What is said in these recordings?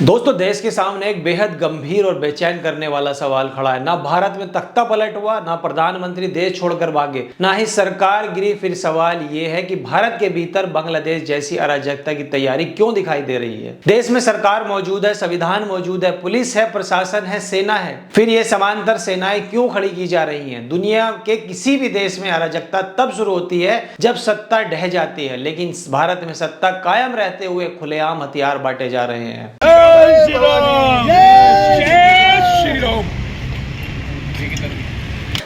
दोस्तों, देश के सामने एक बेहद गंभीर और बेचैन करने वाला सवाल खड़ा है। ना भारत में तख्ता पलट हुआ, ना प्रधानमंत्री देश छोड़कर भागे, ना ही सरकार गिरी। फिर सवाल ये है कि भारत के भीतर बांग्लादेश जैसी अराजकता की तैयारी क्यों दिखाई दे रही है। देश में सरकार मौजूद है, संविधान मौजूद है, पुलिस है, प्रशासन है, सेना है, फिर ये समांतर सेनाएं क्यों खड़ी की जा रही है। दुनिया के किसी भी देश में अराजकता तब शुरू होती है जब सत्ता ढह जाती है, लेकिन भारत में सत्ता कायम रहते हुए खुलेआम हथियार बांटे जा रहे हैं। जय श्री राम, जय श्री राम।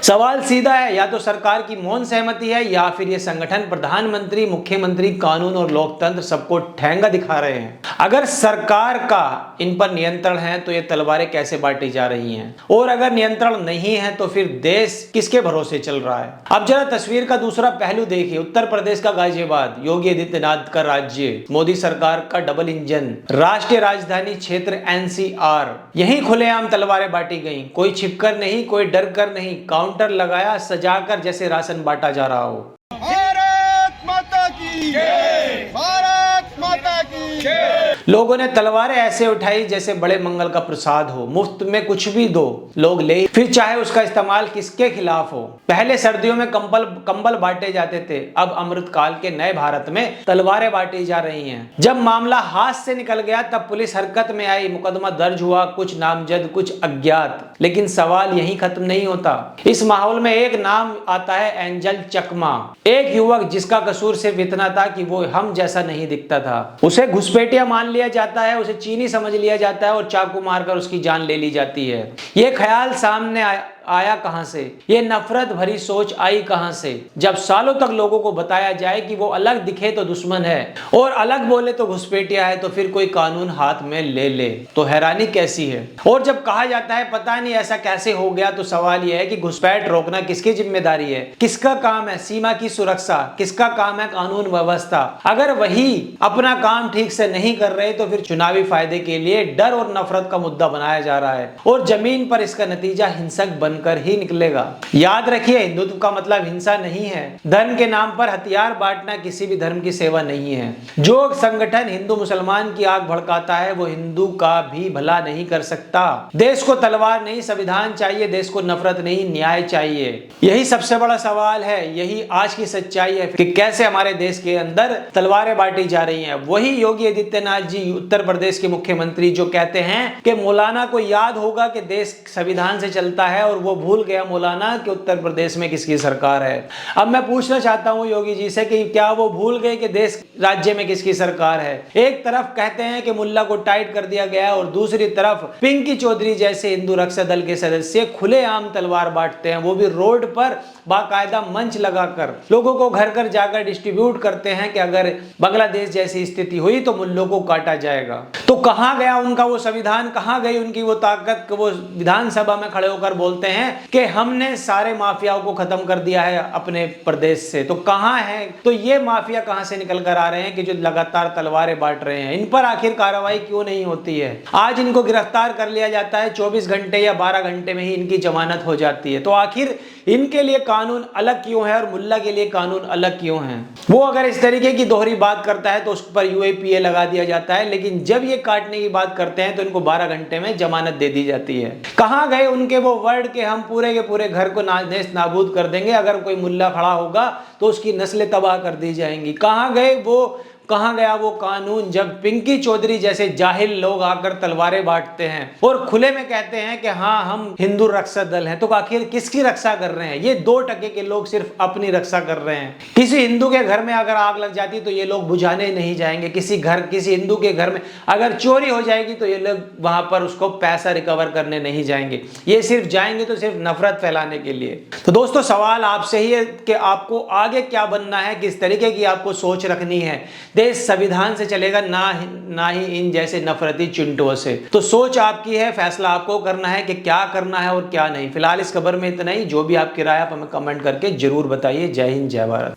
सवाल सीधा है, या तो सरकार की मौन सहमति है या फिर ये संगठन, प्रधानमंत्री, मुख्यमंत्री, कानून और लोकतंत्र सबको ठेंगा दिखा रहे हैं। अगर सरकार का इन पर नियंत्रण है तो ये तलवारें कैसे बांटी जा रही हैं, और अगर नियंत्रण नहीं है तो फिर देश किसके भरोसे चल रहा है। अब जरा तस्वीर का दूसरा पहलू देखिए। उत्तर प्रदेश का गाजियाबाद, योगी आदित्यनाथ का राज्य, मोदी सरकार का डबल इंजन, राष्ट्रीय राजधानी क्षेत्र NCR, यही खुलेआम तलवारें बांटी गई। कोई छिपकर नहीं, कोई डर कर नहीं, काउंटर लगाया सजाकर जैसे राशन बांटा जा रहा हो। भारत माता की जय, भारत माता की जय। लोगों ने तलवारें ऐसे उठाई जैसे बड़े मंगल का प्रसाद हो। मुफ्त में कुछ भी दो, लोग ले, फिर चाहे उसका इस्तेमाल किसके खिलाफ हो। पहले सर्दियों में कंबल बांटे जाते थे, अब अमृतकाल के नए भारत में तलवारें बांटी जा रही हैं। जब मामला हाथ से निकल गया तब पुलिस हरकत में आई, मुकदमा दर्ज हुआ, कुछ नामजद, कुछ अज्ञात। लेकिन सवाल यहीं खत्म नहीं होता। इस माहौल में एक नाम आता है, एंजल चकमा, एक युवक जिसका कसूर सिर्फ इतना था कि वो हम जैसा नहीं दिखता था। उसे घुसपैठिया मान लिया जाता है, उसे चीनी समझ लिया जाता है और चाकू मारकर उसकी जान ले ली जाती है। ये ख्याल सामने आया कहां से, ये नफरत भरी सोच आई कहां से, जब सालों तक लोगों को बताया जाए कि वो अलग दिखे तो दुश्मन है और अलग बोले तो घुसपैठिया है, तो फिर कोई कानून हाथ में ले तो हैरानी कैसी है। और जब कहा जाता है पता नहीं ऐसा कैसे हो गया, तो सवाल यह है कि घुसपैठ रोकना किसकी जिम्मेदारी है, किसका काम है सीमा की सुरक्षा, किसका काम है कानून व्यवस्था। अगर वही अपना काम ठीक से नहीं कर रहे तो फिर चुनावी फायदे के लिए डर और नफरत का मुद्दा बनाया जा रहा है, और जमीन पर इसका नतीजा हिंसक कर ही निकलेगा। याद रखिए, हिंदुत्व का मतलब हिंसा नहीं है। धर्म के नाम पर हथियार बांटना किसी भी धर्म की सेवा नहीं है। जो संगठन हिंदू मुसलमान की आग भड़काता है वो हिंदू का भी भला नहीं कर सकता। देश को तलवार नहीं संविधान चाहिए, देश को नफरत नहीं न्याय चाहिए। यही सबसे बड़ा सवाल है, यही आज की सच्चाई है कि कैसे हमारे देश के अंदर तलवारें बांटी जा रही हैं। वही योगी आदित्यनाथ जी, उत्तर प्रदेश के मुख्यमंत्री, जो कहते हैं कि मौलाना को याद होगा कि देश संविधान से चलता है, और वो भूल गया मौलाना कि उत्तर प्रदेश में किसकी सरकार है। अब मैं पूछना चाहता हूं योगी जी से कि क्या वो भूल गए कि देश राज्य में किसकी सरकार है। एक तरफ कहते हैं कि मुल्ला को टाइट कर दिया गया और दूसरी तरफ पिंकी चौधरी जैसे हिंदू रक्षा दल के सदस्य खुलेआम तलवार बांटते हैं, वो भी रोड पर बाकायदा मंच लगाकर लोगों को घर घर जाकर डिस्ट्रीब्यूट करते हैं कि अगर बांग्लादेश जैसी स्थिति हुई तो मुल्लों को काटा जाएगा। तो कहां गया उनका वो संविधान, कहां गई उनकी वो ताकत, वो विधानसभा में खड़े होकर बोलते हैं कि हमने सारे माफियाओं को खत्म कर दिया है अपने प्रदेश से। तो कहां है, तो ये माफिया कहां से निकल कर आ रहे हैं कि जो लगातार तलवारें बांट रहे हैं। इन पर आखिर कार्रवाई क्यों नहीं होती है। आज इनको गिरफ्तार कर लिया जाता है, 24 घंटे या 12 घंटे में ही इनकी जमानत हो जाती है। तो आखिर इनके लिए कानून अलग क्यों है और मुल्ला के लिए कानून अलग क्यों है। वो अगर इस तरीके की दोहरी बात करता है तो उस पर UAPA लगा दिया जाता है, लेकिन जब ये काटने की बात करते हैं तो इनको 12 घंटे में जमानत दे दी जाती है। कहां गए उनके वो वर्ड के हम पूरे के पूरे घर को नेस्त नाबूद कर देंगे, अगर कोई मुल्ला खड़ा होगा तो उसकी नस्लें तबाह कर दी जाएंगी। कहां गए वो, कहां गया वो कानून जब पिंकी चौधरी जैसे जाहिल लोग आकर तलवारें बांटते हैं और खुले में कहते हैं कि हाँ हम हिंदू रक्षा दल हैं। तो आखिर किसकी रक्षा कर रहे हैं। ये 2% के लोग सिर्फ अपनी रक्षा कर रहे हैं। किसी हिंदू के घर में अगर आग लग जाती तो ये लोग बुझाने नहीं जाएंगे। किसी हिंदू के घर में अगर चोरी हो जाएगी तो ये लोग वहां पर उसको पैसा रिकवर करने नहीं जाएंगे। ये सिर्फ जाएंगे तो सिर्फ नफरत फैलाने के लिए। तो दोस्तों, सवाल आपसे ही है कि आपको आगे क्या बनना है, किस तरीके की आपको सोच रखनी है। देश संविधान से चलेगा, ना ही इन जैसे नफरती चिंटुओं से। तो सोच आपकी है, फैसला आपको करना है कि क्या करना है और क्या नहीं। फिलहाल इस खबर में इतना ही। जो भी आपकी राय आप हमें कमेंट करके जरूर बताइए। जय हिंद, जय भारत।